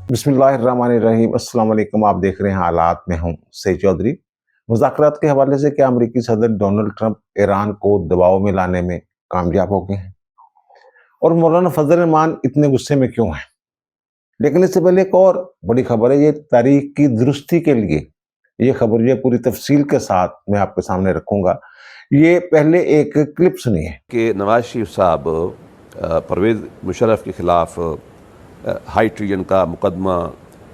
बिस्मिल्लाहिर्रहमानिर्रहीम। अस्सलाम वालेकुम। आप देख रहे हैं हालात में हूँ सईद चौधरी। मुज़ाकरात के हवाले से क्या अमरीकी सदर डोनाल्ड ट्रंप ईरान को दबाव में लाने में कामयाब हो गए हैं? और मौलाना फजल रहमान इतने गुस्से में क्यों हैं? लेकिन इससे पहले एक और बड़ी खबर है, ये तारीख की दुरुस्ती के लिए ये खबर जो है पूरी तफसील के साथ मैं आपके सामने रखूंगा। ये पहले एक क्लिप सुनिए। कि नवाज शरीफ साहब परवेज़ मुशर्रफ के ख़िलाफ़ हाई ट्रिजन का मुकदमा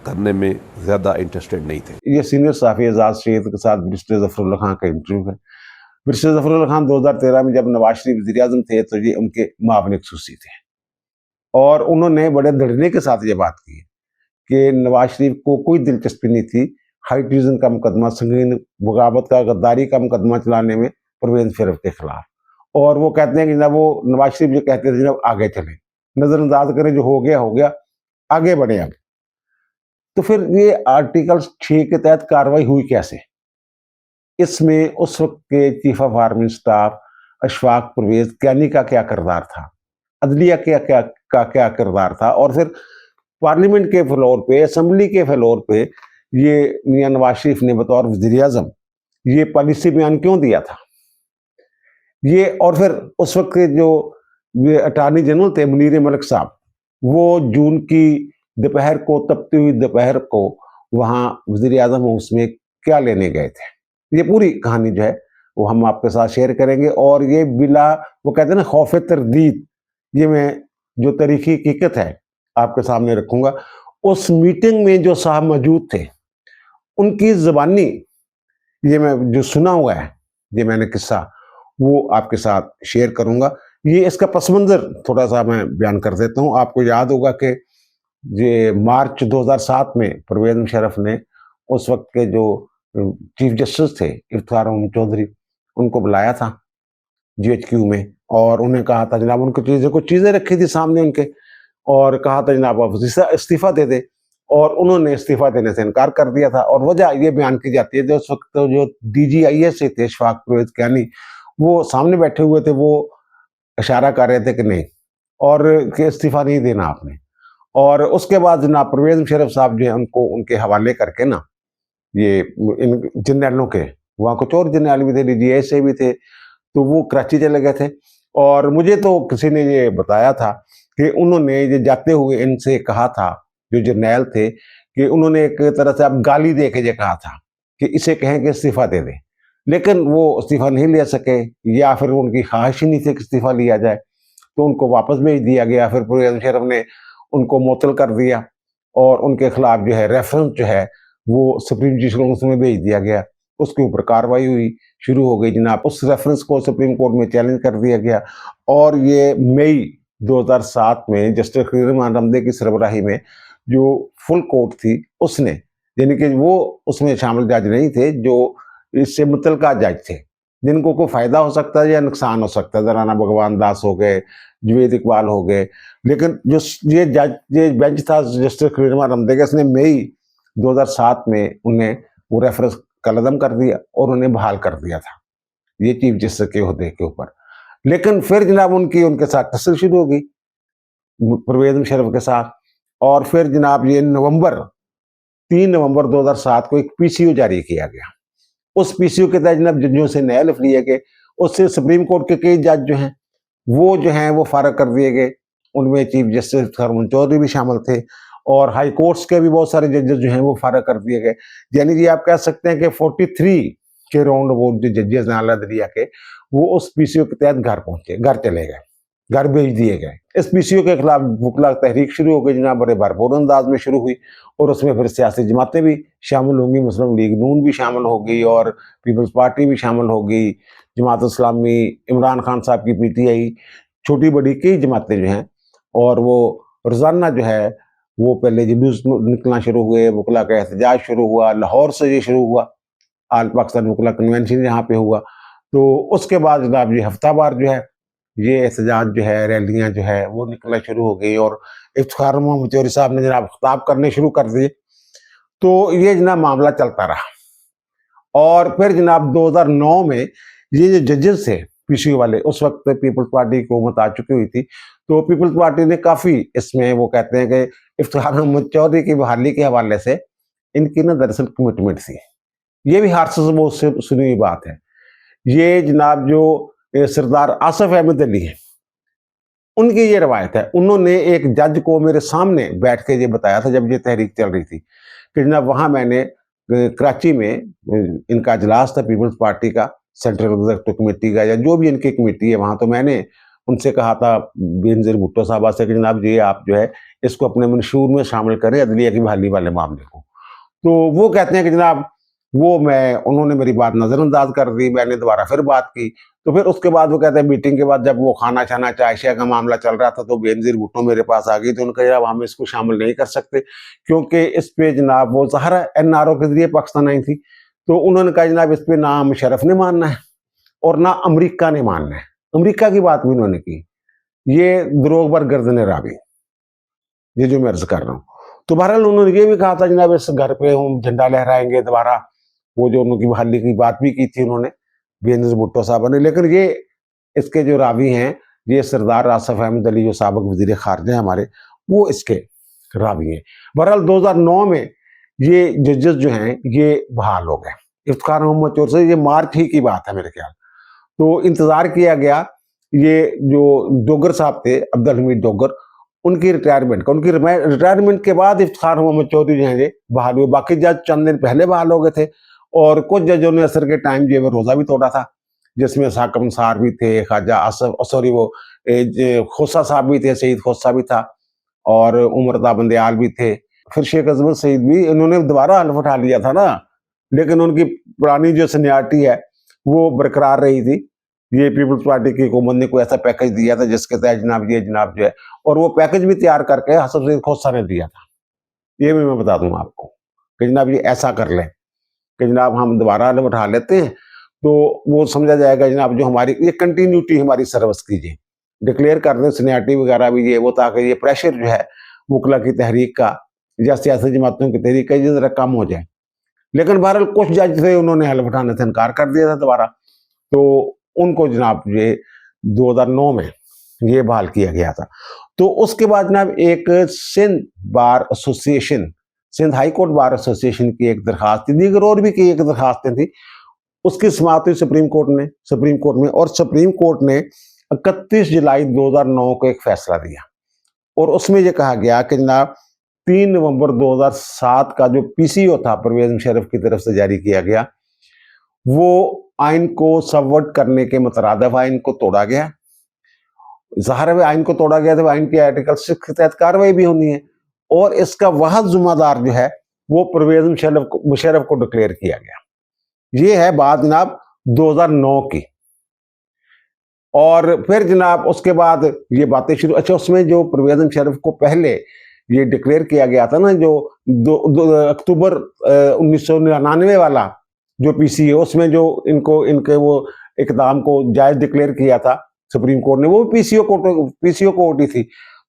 करने में ज़्यादा इंटरेस्टेड नहीं थे। ये सीनियर सहाफ़ी एजाज सैयद के साथ बैरिस्टर ज़फ़रुल्लाह खान का इंटरव्यू है। बैरिस्टर ज़फ़रुल्लाह खान 2013 में जब नवाज शरीफ वज़ीर-ए-आज़म थे तो ये उनके मुआविन ख़ुसूसी थे और उन्होंने बड़े धड़ल्ले के साथ ये बात की कि नवाज शरीफ को कोई दिलचस्पी नहीं थी हाई ट्रिजन का मुकदमा, संगीन बगावत का, गद्दारी का मुकदमा चलाने में परवेज़ मुशर्रफ के खिलाफ। और वो कहते हैं कि जनाब, वो नवाज शरीफ जो कहते थे जनाब आगे चलें, नज़रअंदाज करें, जो हो गया, आगे बढ़े अब। तो फिर ये आर्टिकल 6 के तहत कार्रवाई हुई कैसे? इसमें उस वक्त के chief of army staff Ashfaq Parvez Kayani का क्या किरदार था, अदलिया का क्या किरदार था, और फिर पार्लियामेंट के फ्लोर पे, असम्बली के फ्लोर पे ये मियां नवाज शरीफ ने बतौर वज़ीर-ए-आज़म ये पॉलिसी बयान क्यों दिया था? ये और फिर उस वक्त के जो ये अटॉर्नी जनरल थे मुनीर मलिक साहब, वो जून की दोपहर को, तपती हुई दोपहर को वहाँ वज़ीर-ए-आज़म हाउस में क्या लेने गए थे? ये पूरी कहानी जो है वो हम आपके साथ शेयर करेंगे और ये बिला, वो कहते हैं ना, खौफ़ तरदीद, ये मैं जो तारीख़ी हकीकत है आपके सामने रखूँगा। उस मीटिंग में जो साहब मौजूद थे, उनकी ज़बानी ये मैं जो सुना हुआ है, ये मैंने किस्सा वो आपके साथ शेयर करूँगा। ये इसका पस मंज़र थोड़ा-सा मैं बयान कर देता हूँ। आपको याद होगा कि ये मार्च 2007 में परवेज़ मुशर्रफ ने उस वक़्त के जो चीफ जस्टिस थे इफ्तिखार अहमद चौधरी, उनको बुलाया था जीएचक्यू में और उन्हें कहा था जनाब, उनको कुछ चीज़ें रखी थी सामने उनके और कहा था जनाब आप इस्तीफ़ा दे दें, और उन्होंने इस्तीफ़ा देने से इनकार कर दिया था। और वजह ये बयान की जाती है जो उस वक्त जो डीजीआईएस थे अशफाक परवेज कैनी, वो सामने बैठे हुए थे, वो इशारा कर रहे थे कि नहीं, और कि इस्तीफ़ा नहीं देना आपने। और उसके बाद जनाब परवेज मुशर्रफ साहब जो है उनको उनके हवाले करके ना, ये इन जर्नैलों के, वहाँ कुछ और जर्नैल भी थे, डीजीआईएस से भी थे, तो वो कराची चले गए थे। और मुझे तो किसी ने ये बताया था कि उन्होंने ये जाते हुए इनसे कहा था, जो जर्नैल थे, कि उन्होंने एक तरह से आप गाली दे के ये कहा था कि इसे कहें कि इस्तीफ़ा दे दें, लेकिन वो इस्तीफ़ा नहीं ले सके, या फिर उनकी ख्वाहिश ही नहीं थी कि इस्तीफ़ा लिया जाए, तो उनको वापस भेज दिया गया। फिर परवेज़ मुशर्रफ ने उनको मुअत्तल कर दिया और उनके खिलाफ जो है रेफरेंस जो है वो सुप्रीम जुडिशल काउंसिल में भेज दिया गया। उसके ऊपर कार्रवाई हुई, शुरू हो गई जनाब। उस रेफरेंस को सुप्रीम कोर्ट में चैलेंज कर दिया गया और ये मई 2007 में जस्टिस खलील रहमान रमदे की सरबराही में जो फुल कोर्ट थी, उसने, यानी कि वो उसमें शामिल जज नहीं थे जो इससे मुतल्लिका जज थे, जिनको कोई फ़ायदा हो सकता है या नुकसान हो सकता है। राना भगवान दास हो गए, जुवैद इकबाल हो गए, लेकिन जो ये बेंच था जस्टिस खलील रहमान रमदे का, इसने मई 2007 में उन्हें वो रेफरेंस कलअदम कर दिया और उन्हें बहाल कर दिया था, ये चीफ जस्टिस के ओहदे के ऊपर। लेकिन फिर जनाब उनके साथ टसल शुरू हो गई परवेज़ मुशर्रफ के साथ, और फिर जनाब ये 3 नवंबर 2007 को एक पीसीयू जारी किया गया। उस पीसीयू के तहत जनाब जजों से नए हल्फ लिए गए। उससे सुप्रीम कोर्ट के कई जज जो हैं वो फारग कर दिए गए। उनमें चीफ जस्टिस इफ्तिखार अहमद चौधरी भी शामिल थे और हाई कोर्ट्स के भी बहुत सारे जजेस जो हैं वो फारग कर दिए गए। यानी कि आप कह सकते हैं कि 43 के राउंड वो जो जजेस हैं आला दरिया के, वो उस पीसीयू के तहत घर पहुंचे, घर चले गए, घर भेज दिए गए। इस पीसीयू के खिलाफ वकला तहरीक शुरू हो गई जनाब, बड़े भरपूर अंदाज में शुरू हुई और उसमें फिर सियासी जमातें भी शामिल होंगी, मुस्लिम लीग नून भी शामिल हो गई और पीपल्स पार्टी भी शामिल हो गई, जमात इस्लामी, इमरान खान साहब की पीटीआई, छोटी बड़ी कई जमातें जो हैं। और वो रोज़ाना जो है वो पहले जुलूस निकलना शुरू हुए, वकला का एहतजाज शुरू हुआ, लाहौर से ये शुरू हुआ, आल पाकिस्तान वकला कन्वेंशन यहाँ पे हुआ। तो उसके बाद जनाब ये हफ्तावार जो है ये एहतजाज जो है, रैलियाँ जो है वो निकलना शुरू हो गई और इफ्तिखार अहमद चौधरी साहब ने जनाब खिताब करने शुरू कर दिए। तो ये जनाब मामला चलता रहा और फिर जनाब 2009 में ये जो जजेस थे पीसीयू वाले, उस वक्त पीपल्स पार्टी की हुकूमत आ चुकी हुई थी, तो पीपल्स पार्टी ने काफ़ी इसमें, वो कहते हैं कि इफ्तिखार मोहम्मद चौधरी की बहाली के हवाले से इनकी ना दरअसल कमिटमेंट थी। ये भी हादसे से बहुत से सुनी हुई बात है। ये जनाब जो सरदार आसिफ अहमद अली हैं, उनकी ये रवायत है, उन्होंने एक जज को मेरे सामने बैठ के ये बताया था जब ये तहरीक चल रही थी कि जनाब वहाँ मैंने कराची में इनका इजलास था पीपल्स पार्टी का, सेंट्रल एग्जीक्यूटिव कमेटी का या जो भी इनकी कमेटी है वहाँ, तो मैंने उनसे कहा था बेनज़ीर भुट्टो साहबा से कि जनाब ये आप जो है इसको अपने मंशूर में शामिल करें अदलिया की बहाली वाले मामले को। तो वो कहते हैं कि जनाब उन्होंने मेरी बात नज़रअंदाज कर दी, मैंने दोबारा फिर बात की, तो फिर उसके बाद वो कहते हैं मीटिंग के बाद जब वो खाना छाना चाय शाय का मामला चल रहा था तो बेनज़ीर भुट्टो मेरे पास आ गई, तो उन्होंने कहा जनाब हम इसको शामिल नहीं कर सकते क्योंकि इस पे जनाब वो ज़ाहिर एनआरओ के जरिए पाकिस्तान आई थी, तो उन्होंने कहा जनाब इस पे ना मुशर्रफ ने मानना है और ना अमेरिका ने मानना है। अमेरिका की बात भी उन्होंने की। ये द्रोह पर गर्दन रावी, ये जो मैं अर्ज कर रहा हूँ। तो बहरहाल उन्होंने ये भी कहा था जनाब इस घर पे हम झंडा लहराएंगे दोबारा, वो जो उनकी बहाली की बात भी की थी उन्होंने बेनज़ीर भुट्टो साहब ने। लेकिन ये इसके जो रावी हैं ये सरदार आसिफ अहमद अली जो साबिक वज़ीर ख़ारिजा हमारे, वो इसके रावी हैं। बहरहाल 2009 में ये जजेस जो हैं ये बहाल हो गए। इफ्तिखार मोहम्मद चौधरी से ये मार्च ही की बात है मेरे ख्याल। तो इंतज़ार किया गया, ये जो डोगर साहब थे अब्दुल हमीद डोगर, उनकी रिटायरमेंट का, उनकी रिटायरमेंट के बाद इफ्तिखार मोहम्मद चौधरी जो हैं ये बहाल हुए। बाकी जज चंद दिन पहले बहाल हो गए थे और कुछ जजों ने असर के टाइम जो है रोज़ा भी तोड़ा था, जिसमें साकिब अंसार भी थे, ख्वाजा आसफ सॉरी वो खोसा साहब भी थे, सईद खोसा भी था और उमर ता बंदयाल भी थे। फिर शेख अजमत सईद भी, इन्होंने दोबारा हल्फ उठा लिया था ना, लेकिन उनकी पुरानी जो सीनियरिटी है वो बरकरार रही थी। ये पीपल्स पार्टी की हुकूमत ने कोई ऐसा पैकेज दिया था जिसके तहत जनाब ये जनाब जो है, और वो पैकेज भी तैयार करके हसन सईद खोसा ने दिया था। ये भी मैं बता दूं आपको कि जनाब ये ऐसा कर लें कि जनाब हम दोबारा हल्फ उठा लेते हैं तो वो समझा जाएगा जनाब जो हमारी ये कंटिन्यूटी हमारी सर्विस कीजिए, डिक्लेयर कर दें सीनियरिटी वगैरह भी ये वो, ताकि ये प्रेशर जो है वकला की तहरीक का या सियासी जमातों की तहरीक का ये ज़रा कम हो जाए। लेकिन बहरहाल कुछ जज थे उन्होंने हल्फ उठाने से इनकार कर दिया था दोबारा, तो उनको जनाब ये 2009 में ये बहाल किया गया था। तो उसके बाद जनाब एक Sindh bar association, Sindh high court bar association की एक दरखास्त थी, दीगर और भी की एक दरखास्तें थी, उसकी समाअत हुई सुप्रीम कोर्ट में और सुप्रीम कोर्ट ने 31 जुलाई 2009 को एक फैसला दिया और उसमें यह कहा गया कि जनाब 3 नवंबर 2007 का जो पीसीओ था परवेज मुशर्रफ की तरफ से जारी किया गया, वो आइन को सबवर्ट करने के मुतरादिफ आइन को तोड़ा गया। ज़ाहिर है आइन को तोड़ा गया तो आइन के आर्टिकल 6 के तहत कार्रवाई भी होनी है और इसका वह जिम्मेदार जो है वो परवेज मुशर्रफ को डिक्लेयर किया गया। ये है बात जनाब 2009 की। और फिर जनाब उसके बाद ये बातें शुरू, अच्छा उसमें जो परवेज मुशर्रफ को पहले ये डिक्लेयर किया गया था ना, जो 2 अक्टूबर 1999 वाला जो पीसीओ, उसमें जो इनके वो इकदाम को जायज डिक्लेयर किया था सुप्रीम कोर्ट ने, वो पीसीओ कोर्ट ही थी।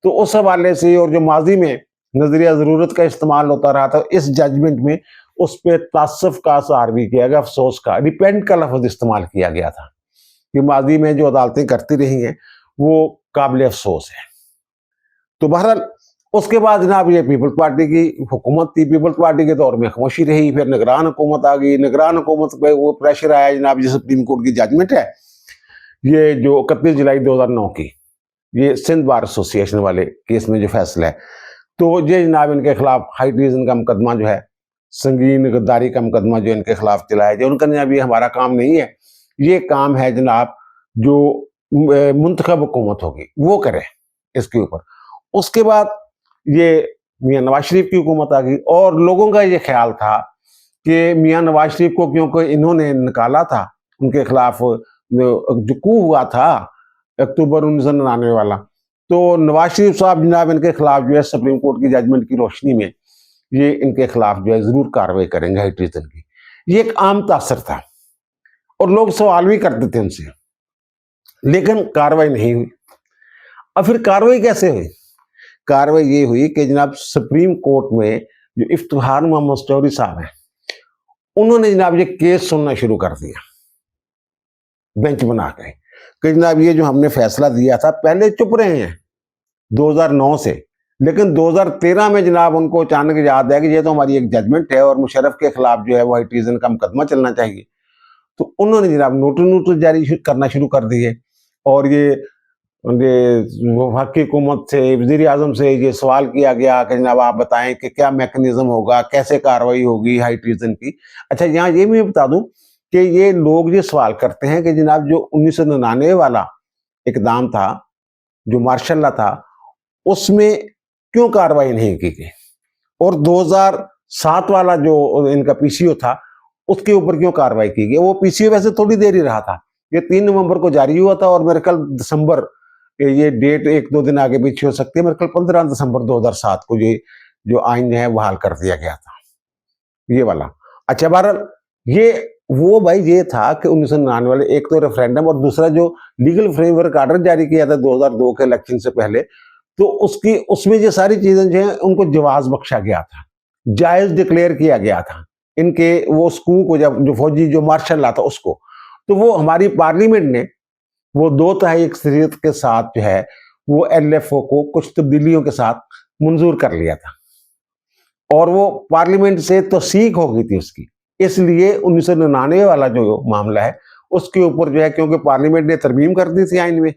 तो उस हवाले से और जो माजी में नजरिया जरूरत का इस्तेमाल होता रहा था, इस जजमेंट में उस पर तासुफ का असर भी किया गया, अफसोस का, रिपेंट का लफ्ज इस्तेमाल किया गया था कि माजी में जो अदालतें करती रही हैं वो काबिल अफसोस है। तो बहरहाल उसके बाद जनाब ये पीपल्स पार्टी की हुकूमत थी, पीपल्स पार्टी के दौर में खामोशी रही, फिर निगरान हुकूमत आ गई, निगरान हुकूमत पे वो प्रेशर आया जनाब, जो सुप्रीम कोर्ट की जजमेंट है ये जो 31 जुलाई 2009 की, ये सिंध बार एसोसिएशन वाले केस में जो फैसला है, तो ये जनाब इनके खिलाफ हाई ट्रीजन का मुकदमा जो है, संगीन गद्दारी का मुकदमा जो इनके खिलाफ चलाया जाए, उनका जनाब ये हमारा काम नहीं है, ये काम है जनाब जो मुंतखब हुकूमत होगी वो करे इसके ऊपर। उसके बाद ये मियां नवाज शरीफ की हुकूमत आ गई और लोगों का ये ख्याल था कि मियां नवाज शरीफ को क्योंकि इन्होंने निकाला था, उनके खिलाफ जो कू हुआ था अक्टूबर 1999 वाला, तो नवाज शरीफ साहब जनाब इनके खिलाफ जो है सुप्रीम कोर्ट की जजमेंट की रोशनी में ये इनके खिलाफ जो है जरूर कार्रवाई करेंगे हाई ट्रीजन की। ये एक आम तासर था और लोग सवाल भी करते थे उनसे, लेकिन कार्रवाई नहीं हुई। अब फिर कार्रवाई कैसे हुई? कार्रवाई ये हुई कि जनाब सुप्रीम कोर्ट में जो इफ्तिखार मोहम्मद चौधरी साहब हैं, उन्होंने जनाब ये केस सुनना शुरू कर दिया बेंच बना के कि जनाब ये जो हमने फैसला दिया था, पहले चुप रहे हैं 2009 से, लेकिन 2013 में जनाब उनको अचानक याद है कि ये तो हमारी एक जजमेंट है और मुशर्रफ के खिलाफ जो है वो हाई ट्रीजन का मुकदमा चलना चाहिए। तो उन्होंने जनाब नोटिस जारी करना शुरू कर दिए और ये वफाकी हुकूमत से, वज़ीर आज़म से ये सवाल किया गया कि जनाब आप बताएं कि क्या मैकेनिज्म होगा, कैसे कार्रवाई होगी हाई ट्रीजन की। अच्छा, यहाँ ये भी बता दूं कि ये लोग ये सवाल करते हैं कि जनाब जो 1999 वाला इकदाम था, जो मार्शल लॉ था, उसमें क्यों कार्रवाई नहीं की गई, और 2007 वाला जो इनका पीसीओ था उसके ऊपर क्यों कार्रवाई की गई। वो पीसीओ वैसे थोड़ी देर ही रहा था, ये 3 नवंबर को जारी हुआ था और मेरे ख्याल दिसंबर, ये डेट 1-2 दिन आगे पीछे हो सकती है, मेरे ख्याल 15 दिसंबर 2007 को ये जो आइन है बहाल कर दिया गया था, ये वाला। अच्छा, बहरहाल ये वो भाई ये था कि 1999 वाले, एक तो रेफरेंडम और दूसरा जो लीगल फ्रेमवर्क आर्डर जारी किया था 2002 के इलेक्शन से पहले, तो उसकी उसमें ये सारी चीजें जो है उनको जवाज बख्शा गया था, जायज डिक्लेयर किया गया था इनके वो स्कू को, जब जो फौजी जो मार्शल लॉ था उसको, तो वो हमारी पार्लियामेंट ने वो 2/3 अक्सरियत के साथ जो है वो एलएफओ को कुछ तब्दीलियों के साथ मंजूर कर लिया था और वो पार्लियामेंट से तौसीक हो गई थी उसकी। इसलिए 1999 वाला जो मामला है उसके ऊपर जो है, क्योंकि पार्लियामेंट ने तरमीम कर दी थी आइन में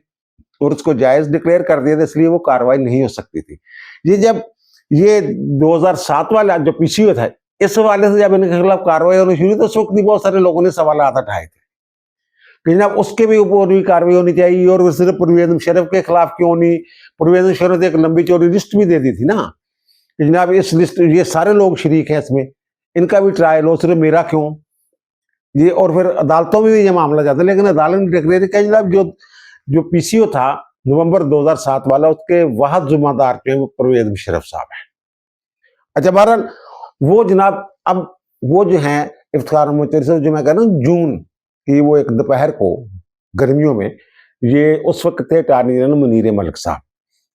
और उसको जायज डिक्लेयर कर दिया था, इसलिए वो कार्रवाई नहीं हो सकती थी। ये जब ये 2007 वाला जो पीसीओ था, इस हवाले से जब इनके खिलाफ कार्रवाई होनी शुरू, तो उस वक्त भी बहुत सारे लोगों ने सवाल उठाए थे कि जनाब उसके भी ऊपर भी कार्रवाई होनी चाहिए, और सिर्फ परवेज मुशर्रफ के खिलाफ क्यों नहीं। परवेज मुशर्रफ एक लंबी चौड़ी लिस्ट भी दे दी थी ना कि जनाब इस लिस्ट, ये सारे लोग शरीक हैं इसमें, इनका भी ट्रायल हो, सिर्फ मेरा क्यों ये। और फिर अदालतों में भी ये मामला जाता है, लेकिन अदालत ने डिक्लेयर किया जनाब जो पीसीओ था नवंबर 2007 वाला, उसके वाहद जुम्मेदार जो है वो परवेज मुशर्रफ साहब है। अच्छा, बहरहाल वो जनाब अब वो जो है इफ्तिखार अहमद चौधरी साहब, जो मैं कह रहा हूँ जून की वो एक दोपहर को गर्मियों में, ये उस वक्त थे अटॉर्नी जनरल मुनीर मलिक साहब।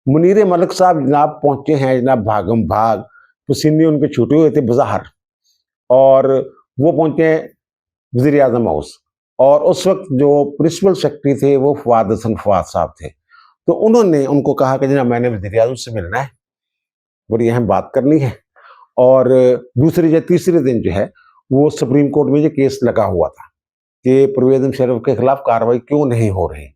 मुनीर मलिक साहब जनाब पहुंचे हैं जनाब भागम भाग, पसीने उनके छूटे हुए थे बाजार, और वो पहुंचे वज़ीर आज़म हाउस, और उस वक्त जो प्रिंसिपल सेक्रेटरी थे वो फवाद हसन फवाद साहब थे। तो उन्होंने उनको कहा कि जनाब मैंने वज़ीर आज़म से मिलना है, बड़ी अहम बात करनी है। और दूसरे या तीसरे दिन जो है वो सुप्रीम कोर्ट में ये केस लगा हुआ था कि परवेज मुशर्रफ के खिलाफ कार्रवाई क्यों नहीं हो रही।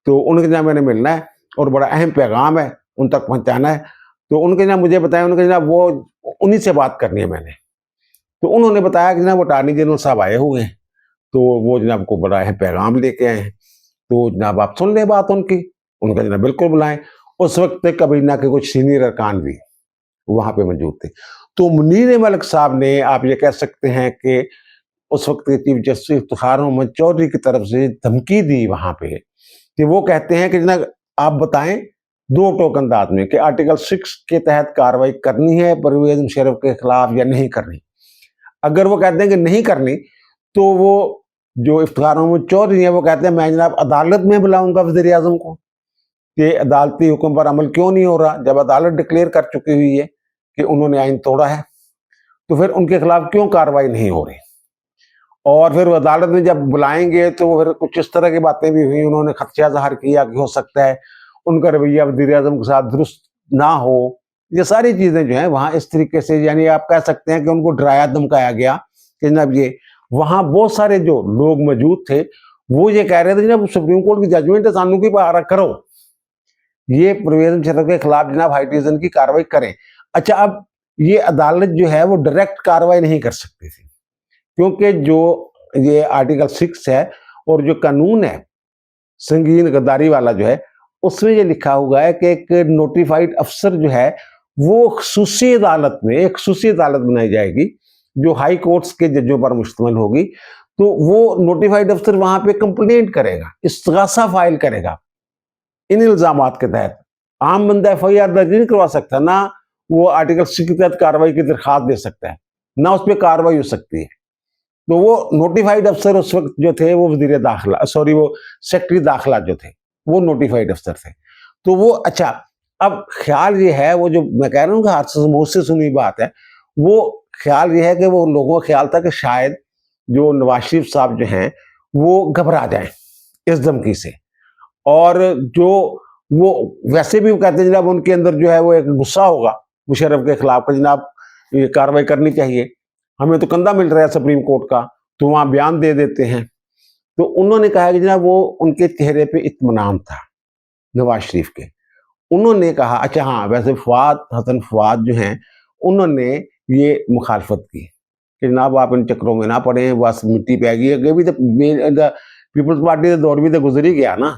तो उनके जनाब मैंने मिलना है और बड़ा अहम पैगाम है उन तक पहुंचाना है। तो उनके जनाब मुझे बताया, उनके जनाब वो उन्हीं से बात करनी है मैंने। तो उन्होंने बताया कि जनाब वो अटॉर्नी जनरल साहब आए हुए हैं, तो वो जनाब को बड़ा अहम पैगाम लेके आए हैं, तो जनाब आप सुन ले बात उनकी। उनका जनाब बिल्कुल बुलाएं। उस वक्त कबीना के कुछ सीनियर अरकान भी वहां पे मौजूद थे। तो मुनीर मलिक साहब ने, आप ये कह सकते हैं कि उस वक्त के चीफ जस्टिस इफ्तिखार अहमद चौधरी की तरफ से धमकी दी वहां पे, कि वो कहते हैं कि जनाब आप बताएं 2 टोकनदार में कि आर्टिकल 6 के तहत कार्रवाई करनी है परवेज मुशर्रफ के खिलाफ या नहीं करनी। अगर वो कहते हैं कि नहीं करनी, तो वो जो इफ्तिखार अहमद चौधरी है वो कहते हैं मैं जनाब अदालत में बुलाऊंगा वज़ीर आज़म को कि अदालती हुक्म पर अमल क्यों नहीं हो रहा, जब अदालत डिक्लेयर कर चुकी हुई है कि उन्होंने आइन तोड़ा है, तो फिर उनके खिलाफ क्यों कार्रवाई नहीं हो रही। और फिर अदालत में जब बुलाएंगे तो फिर कुछ इस तरह की बातें भी हुई, उन्होंने खदशा ज़ाहिर किया कि हो सकता है उनका रवैया वज़ीर आज़म के साथ दुरुस्त ना हो। ये सारी चीज़ें जो हैं वहाँ इस तरीके से, यानी आप कह सकते हैं कि उनको डराया धमकाया गया कि जनाब ये, वहाँ बहुत सारे जो लोग मौजूद थे वो ये कह रहे थे जनाब सुप्रीम कोर्ट की जजमेंट है, सानू की पारा करो, ये परवेज मुशर्रफ के खिलाफ जनाब हाई ट्रीजन की कार्रवाई करें। अच्छा, अब ये अदालत जो है वो डायरेक्ट कार्रवाई नहीं कर सकती थी, क्योंकि जो ये आर्टिकल 6 है और जो कानून है संगीन गद्दारी वाला जो है, उसमें ये लिखा हुआ है कि एक नोटिफाइड अफसर जो है वो खसूसी अदालत में, एक खसूसी अदालत बनाई जाएगी जो हाई कोर्ट्स के जजों पर मुश्तमिल होगी। तो वो नोटिफाइड अफसर वहां पे कंप्लेंट करेगा, इस्तिगासा फाइल करेगा इन इल्जामात के तहत। आम बंदा एफआईआर दर्ज नहीं करवा सकता, ना वो आर्टिकल 6 के तहत कार्रवाई की दरखास्त दे सकता है, ना उस पर कार्रवाई हो सकती है। तो वो नोटिफाइड अफसर उस वक्त जो थे वो वजीर दाखिला, सॉरी वो सेक्रेटरी दाखिला जो थे वो नोटिफाइड अफसर थे। तो वो, अच्छा, अब ख्याल ये है, वो जो मैं कह रहा हूँ कि हाथ से सुनी बात है, वो ख्याल ये है कि वो लोगों का ख्याल था कि शायद जो नवाज शरीफ साहब जो हैं वो घबरा जाएं इस धमकी से, और जो वो वैसे भी वो कहते हैं जनाब उनके अंदर जो है वो एक गुस्सा होगा मुशर्रफ के खिलाफ का, जनाब ये कार्रवाई करनी चाहिए, हमें तो कंधा मिल रहा है सुप्रीम कोर्ट का, तो वहाँ बयान दे देते हैं। तो उन्होंने कहा कि जनाब वो उनके चेहरे पे इत्मीनान था नवाज शरीफ के। उन्होंने कहा अच्छा हाँ, वैसे फवाद हसन फवाद जो हैं उन्होंने ये मुखालफत की कि जनाब आप इन चक्रों में ना पड़े, बस मिट्टी पै गई अगे भी तो पीपल्स पार्टी का दौर भी तो गुजर ही गया ना,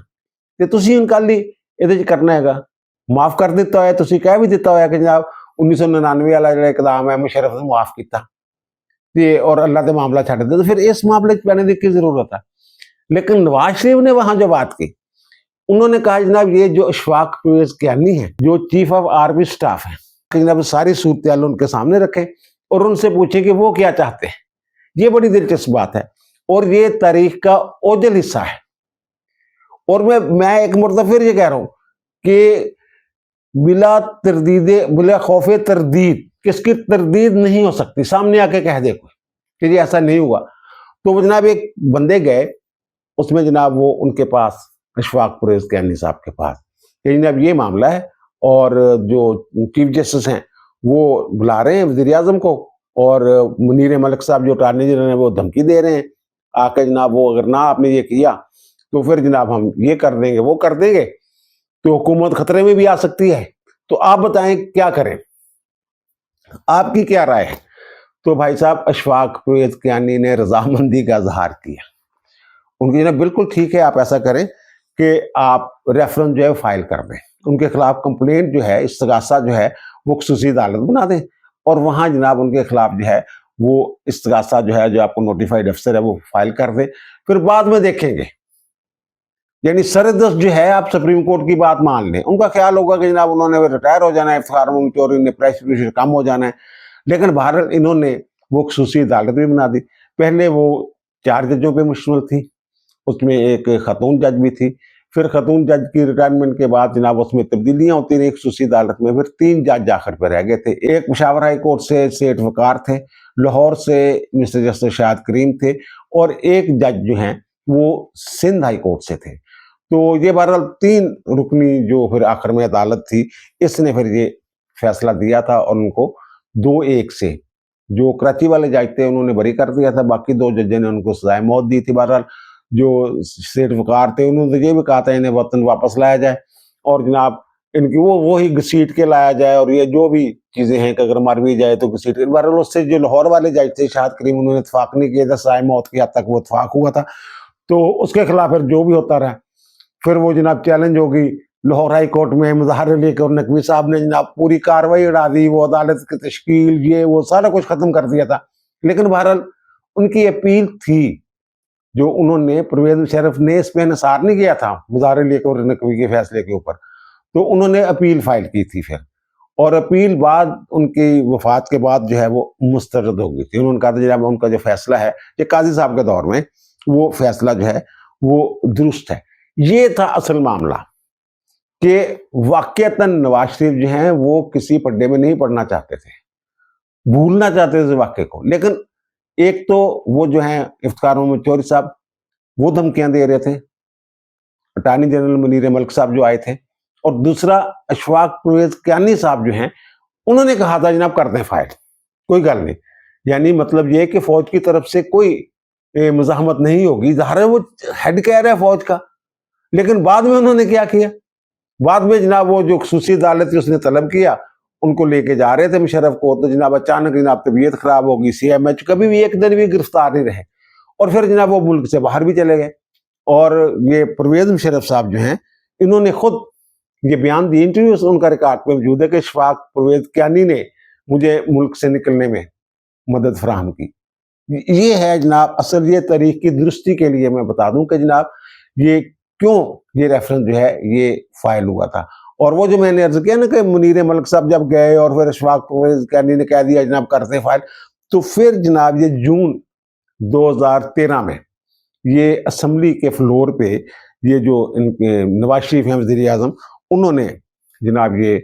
ਤੇ ਤੁਸੀਂ ਹੁਣ ਕੱਲ ਹੀ ਇਹਦੇ 'ਚ ਕਰਨਾ ਹੈਗਾ, ਮਾਫ ਕਰ ਦਿੱਤਾ ਹੋਇਆ, ਤੁਸੀਂ ਕਹਿ ਵੀ ਦਿੱਤਾ ਹੋਇਆ ਕਿ ਜਨਾਬ 1999 ਵਾਲਾ ਜਿਹੜਾ ਇਕਦਾਮ ਹੈ ਮੁਸ਼ਰਫ ਨੇ ਮਾਫ ਕੀਤਾ ਤੇ और अल्लाह से मामला छੱਡ दे, तो फिर इस मामले 'ਚ पैने की जरूरत है। लेकिन नवाज शरीफ ने वहां जो बात की, उन्होंने कहा जनाब ये जो अशफाक परवेज कियानी है जो चीफ ऑफ आर्मी स्टाफ है, कि जनाब सारी सूरत उनके सामने रखें और उनसे पूछे कि वो क्या चाहते हैं। ये बड़ी दिलचस्प बात है और ये तारीख का ओझल हिस्सा है। और मैं एक मरतबा फिर ये कह रहा हूं कि बिला तरदीद बिला खौफ तरदीद, किसकी तरदीद नहीं हो सकती, सामने आके कह दे कोई कि ये ऐसा नहीं हुआ। तो वो जनाब एक बंदे गए, उसमें जनाब वो उनके पास अशफाक परवेज कियानी साहब के पास कि जनाब ये मामला है और जो चीफ जस्टिस हैं वो बुला रहे हैं वज़ीर आज़म को और मुनीर मलिक साहब जो अटॉर्नी जनरल हैं वो धमकी दे रहे हैं आके जनाब वो अगर ना आपने ये किया तो फिर जनाब हम ये कर देंगे वो कर देंगे, तो हुकूमत खतरे में भी आ सकती है। तो आप बताएं क्या करें, आपकी क्या राय है। तो भाई साहब अशफाक परवेज कियानी ने रजामंदी का इजहार किया। उनकी जनाब बिल्कुल ठीक है, आप ऐसा करें कि आप रेफरेंस जो है फाइल कर दें, उनके खिलाफ कंप्लेंट जो है इस्तगासा जो है वो खुसूसी अदालत बना दें और वहाँ जनाब उनके खिलाफ जो है वो इस्तगासा जो है जो आपको नोटिफाइड अफसर है वो फाइल कर दें, फिर बाद में देखेंगे। यानी सरदस्त जो है आप सुप्रीम कोर्ट की बात मान लें, उनका ख्याल होगा कि जनाब उन्होंने रिटायर हो जाना है, इफ्तार चोरी ने प्रेशर कम हो जाना है, लेकिन बहरहाल इन्होंने वो खुसूसी अदालत भी बना दी। पहले वो 4 जजों पे मुश्तमिल थी, उसमें एक खातून जज भी थी, फिर खातून जज की रिटायरमेंट के बाद जनाब उसमें तब्दीलियाँ होती रही खुसूसी अदालत में, फिर 3 जज आखिर पर रह गए थे। एक पेशावर हाई कोर्ट से सेठ वकार थे, लाहौर से मिस्टर जस्टिस शाहिद करीम थे और एक जज जो हैं वो सिंध हाई कोर्ट से थे। तो ये बहरहाल 3 रुकनी जो फिर आखिर में अदालत थी इसने फिर ये फैसला दिया था और उनको 2-1 से जो कराची वाले जज थे उन्होंने बरी कर दिया था, बाकी 2 जजों ने उनको सजाए मौत दी थी। बहरहाल जो सेठ वकार थे उन्होंने ये भी कहा था इन्हें वतन वापस लाया जाए और जनाब इनकी वही घसीट के लाया जाए और ये जो भी चीज़ें हैं कि अगर मर भी जाए तो घसीट के। बहरहाल उससे जो लाहौर वाले जज थे शाहिद करीम उन्होंने इतफाक नहीं किया था, सजाए मौत की हद तक वो इतफाक हुआ था, तो उसके खिलाफ फिर जो भी होता रहा। फिर वो जनाब चैलेंज होगी लाहौर हाई कोर्ट में मुजाहरे लेकर और नकवी साहब ने जनाब पूरी कार्रवाई उड़ा दी, वो अदालत की तश्कील ये वो सारा कुछ खत्म कर दिया था। लेकिन बहरहाल उनकी अपील थी जो उन्होंने परवेज मुशर्रफ ने इस पर इंसार नहीं किया था मुजाहरे लेकर और नकवी के फैसले के ऊपर, तो उन्होंने अपील फाइल की थी फिर, और अपील बाद उनकी वफात के बाद जो है वो मुस्तरद हो गई थी। उन्होंने कहा था जनाब उनका जो फैसला है ये काजी साहब के दौर में वो फैसला जो है वो दुरुस्त है। ये था असल मामला कि वाकईतन नवाज शरीफ जो हैं वो किसी पड्डे में नहीं पड़ना चाहते थे, भूलना चाहते थे वाक़े को। लेकिन एक तो वो जो हैं इफ्तिखार मोहम्मद चौधरी साहब वो धमकियां दे रहे थे, अटॉर्नी जनरल मुनीर मलिक साहब जो आए थे, और दूसरा अशफाक परवेज कियानी साहब जो हैं उन्होंने कहा था जनाब कर दें फाइल, कोई गल नहीं। यानी मतलब ये कि फौज की तरफ से कोई मुजाहमत नहीं होगी, ज़ाहिर है वो हेड कह रहा है फौज का। लेकिन बाद में उन्होंने क्या किया, बाद में जनाब वो जो खुसूसी अदालत थी उसने तलब किया, उनको लेके जा रहे थे मुशर्रफ को, तो जनाब अचानक जनाब तबीयत खराब होगी, CMH कभी भी एक दिन भी गिरफ्तार नहीं रहे और फिर जनाब वो मुल्क से बाहर भी चले गए। और ये परवेज मुशर्रफ साहब जो हैं इन्होंने खुद ये बयान दिए, इंटरव्यू उनका रिकॉर्ड पे मौजूद है कि अशफाक परवेज कियानी ने मुझे मुल्क से निकलने में मदद फराहम की। ये है जनाब असल ये तारीख की दुरुस्ती के लिए मैं बता दूं कि जनाब ये क्यों ये रेफरेंस जो है ये फाइल हुआ था। और वो जो मैंने अर्ज किया ना कि मुनीर मलिक साहब जब गए और फिर अशफाक परवेज कियानी ने कह दिया जनाब करते फाइल, तो फिर जनाब ये जून 2013 में ये असम्बली के फ्लोर पे ये जो इनके नवाज शरीफ हैं वज़ीर आज़म, उन्होंने जनाब ये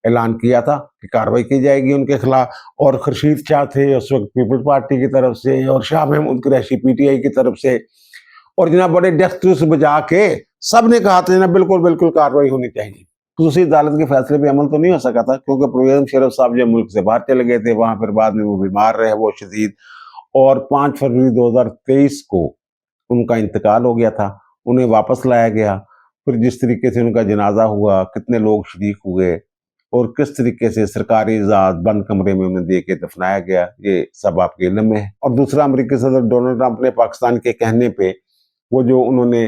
ऐलान किया था कि कार्रवाई की जाएगी उनके खिलाफ। और खुर्शीद शाह थे उस वक्त पीपल्स पार्टी की तरफ से और शाह महमूद कुरैशी PTI की तरफ से, और जनाब बड़े डेस्क से बजा के सब ने कहा था जनाब बिल्कुल बिल्कुल कार्रवाई होनी चाहिए। खसूसी अदालत के फैसले पे अमल तो नहीं हो सका था क्योंकि परवेज मुशर्रफ साहब जो मुल्क से बाहर चले गए थे, वहां फिर बाद में वो बीमार रहे वो शदीद, और 5 फरवरी 2023 को उनका इंतकाल हो गया था। उन्हें वापस लाया गया। फिर जिस तरीके से उनका जनाजा हुआ, कितने लोग शरीक हुए और किस तरीके से सरकारी इजाज़त बंद कमरे में उन्हें दे के दफनाया गया, ये सब आपके इल्म में है। और दूसरा, अमेरिकी सदर डोनाल्ड ट्रंप ने पाकिस्तान के कहने पे वो जो उन्होंने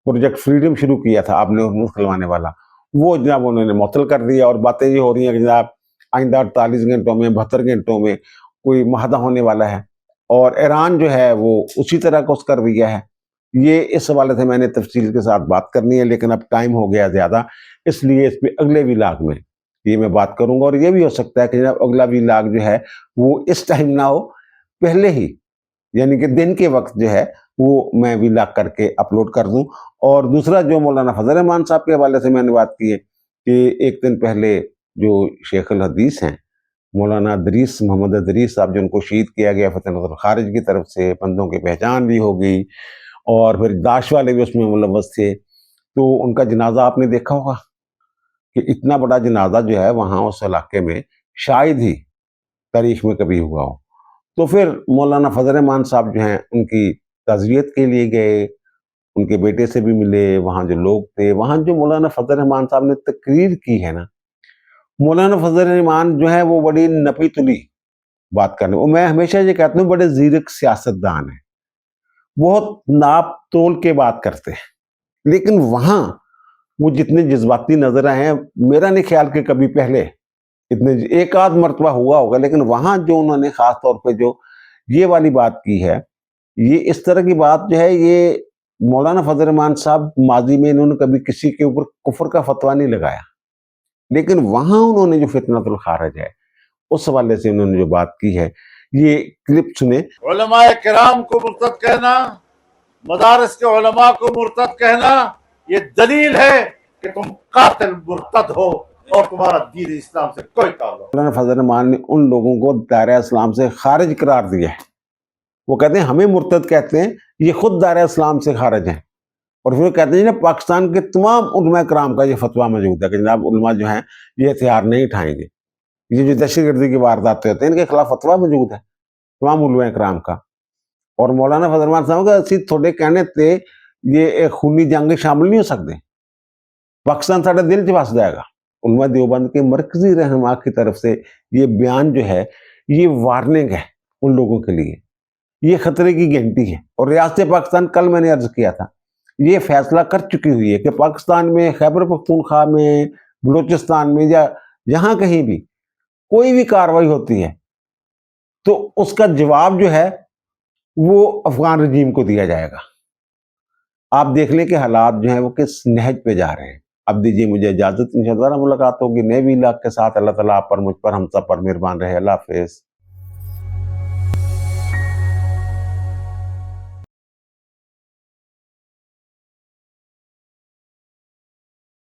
प्रोजेक्ट फ्रीडम शुरू किया था आपने मुल्क खुलवाने वाला, वो जनाब उन्होंने मुअत्तल कर दिया। और बातें ये हो रही हैं कि जनाब आइंदा 48 घंटों में 72 घंटों में कोई माहदा होने वाला है और ईरान जो है वो उसी तरह का उसका रवैया है। ये इस हवाले से मैंने तफसील के साथ बात करनी है, लेकिन अब टाइम हो गया ज़्यादा, इसलिए इस पर अगले व्लॉग में ये मैं बात करूंगा। और ये भी हो सकता है कि जनाब अगला व्लॉग जो है वो इस टाइम ना हो, पहले ही यानी कि दिन के वक्त जो है वो मैं व्लॉग करके अपलोड कर दूं। और दूसरा, जो मौलाना फजल रहमान साहब के हवाले से मैंने बात की है कि एक दिन पहले जो शेख अल हदीस हैं मौलाना अदरीस मोहम्मद अदरीस साहब, जिनको शहीद किया गया फतह खारिज की तरफ से, बंदों की पहचान भी हो गई और फिर दाश वाले भी उसमें मुलव्वस थे, तो उनका जनाजा आपने देखा होगा कि इतना बड़ा जनाजा जो है वहाँ उस इलाके में शायद ही तारीख में कभी हुआ हो। तो फिर मौलाना फजल रहमान साहब जो हैं उनकी ताज़ियत के लिए गए, उनके बेटे से भी मिले, वहाँ जो लोग थे, वहाँ जो मौलाना फजल रहमान साहब ने तकरीर की है ना, मौलाना फजल रहमान जो है वो बड़ी नपी तुली बात करने, वो मैं हमेशा ये कहता हूँ बड़े ज़ीरक सियासतदान है, बहुत नाप तोल के बात करते हैं। लेकिन वहाँ वो जितने जज्बाती नजर आए हैं, मेरा नहीं ख्याल कि कभी पहले इतने, एक आध मरतबा हुआ होगा, लेकिन वहां जो उन्होंने खास तौर पे जो ये वाली बात की है, ये इस तरह की बात जो है, ये मौलाना फजल रहमान साहब माजी में इन्होंने कभी किसी के ऊपर कुफर का फतवा नहीं लगाया, लेकिन वहां उन्होंने जो फितनतुल खारिज है उस हवाले से उन्होंने जो बात की है, ये क्लिप सुने। उलमाए किराम को मुर्तद कहना, मदारिस के उलमा को मुर्तद कहना, ये दलील है कि तुम कातिल मुर्तद हो और तुम्हारा दीन इस्लाम से कोई ताल्लुक। मौलाना फजल रहमान ने उन लोगों को दायरा इस्लाम से खारिज करार दिया है। वो कहते हैं हमें मुर्तद कहते हैं, ये खुद दायरा इस्लाम से खारिज हैं। और फिर कहते हैं ना, पाकिस्तान के तमाम उलमा कराम का ये फतवा मौजूद है कि जनाब उलमा जो हैं ये हथियार नहीं उठाएंगे, ये जो दहशतगर्दी की वारदातें होते हैं इनके खिलाफ फतवा मौजूद है तमाम उलमा कराम का। और मौलाना फजल रहमान साहब का असी थोड़े कहने ते ये एक खूनी जंग शामिल नहीं हो सकते, पाकिस्तान साढ़े दिल च बस जाएगा। उलमा देवबंद के मरकजी रहनुमा की तरफ से ये बयान जो है ये वार्निंग है उन लोगों के लिए, ये खतरे की घंटी है। और रियासत पाकिस्तान, कल मैंने अर्ज किया था, ये फैसला कर चुकी हुई है कि पाकिस्तान में, खैबर पख्तूनख्वा में, बलूचिस्तान में या जहां कहीं भी कोई भी कार्रवाई होती है तो उसका जवाब जो है वो अफगान रजीम को दिया जाएगा। आप देख लें कि हालात जो हैं वो किस नहज पे जा रहे हैं। अब दीजिए मुझे इजाजत, इंशाअल्लाह मुलाकात होगी नए व्लॉग के साथ। अल्लाह ताला आप पर, मुझ पर, हम सब पर मेहरबान रहे। अल्लाह हाफिज़।